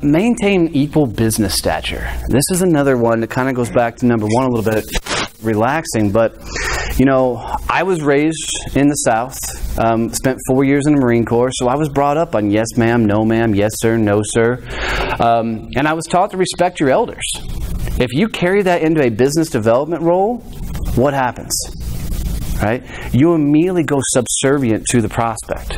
Maintain equal business stature. This is another one that kind of goes back to number one a little bit, relaxing, but you know, I was raised in the South, spent 4 years in the Marine Corps, so I was brought up on yes ma'am, no ma'am, yes sir, no sir, and I was taught to respect your elders. If you carry that into a business development role, what happens? Right? You immediately go subservient to the prospect.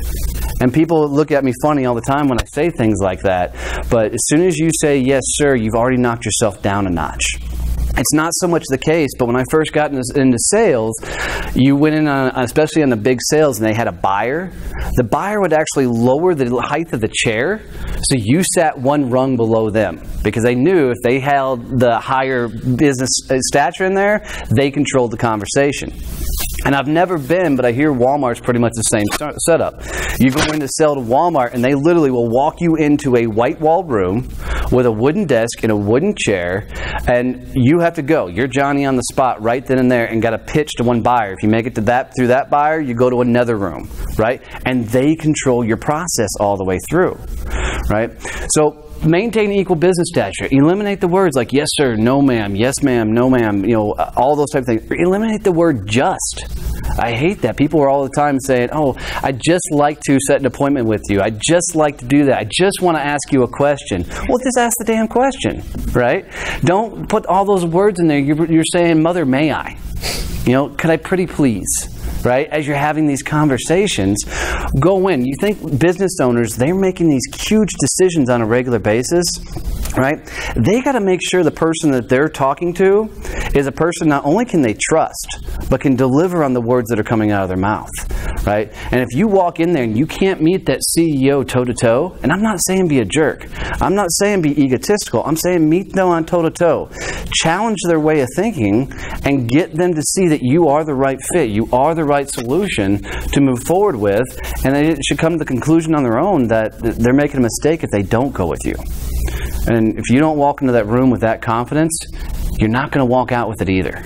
And people look at me funny all the time when I say things like that, but as soon as you say yes sir, you've already knocked yourself down a notch. It's not so much the case, but when I first got into sales, you went in on, especially on the big sales, and they had a buyer. The buyer would actually lower the height of the chair, so you sat one rung below them, because they knew if they held the higher business stature in there, they controlled the conversation. And I've never been, but I hear Walmart's pretty much the same setup. You go in to sell to Walmart, and they literally will walk you into a white-walled room with a wooden desk and a wooden chair, and you have to go. You're Johnny on the spot right then and there, and got to pitch to one buyer. If you make it to that through that buyer, you go to another room, right? And they control your process all the way through, right? So maintain equal business stature. Eliminate the words like yes sir, no ma'am, yes ma'am, no ma'am, you know, all those type of things. Eliminate the word just. I hate that. People are all the time saying, oh, I just like to set an appointment with you. I just like to do that. I just want to ask you a question. Well, just ask the damn question, right? Don't put all those words in there. You're saying, Mother, may I? You know, could I pretty please? Right? As you're having these conversations, go in. You think business owners, they're making these huge decisions on a regular basis, right? They got to make sure the person that they're talking to is a person not only can they trust, but can deliver on the words that are coming out of their mouth, right? And if you walk in there and you can't meet that CEO toe-to-toe, and I'm not saying be a jerk, I'm not saying be egotistical, I'm saying meet them on toe-to-toe. Challenge their way of thinking and get them to see that you are the right fit, you are the right solution to move forward with, and they should come to the conclusion on their own that they're making a mistake if they don't go with you. And if you don't walk into that room with that confidence, you're not going to walk out with it either.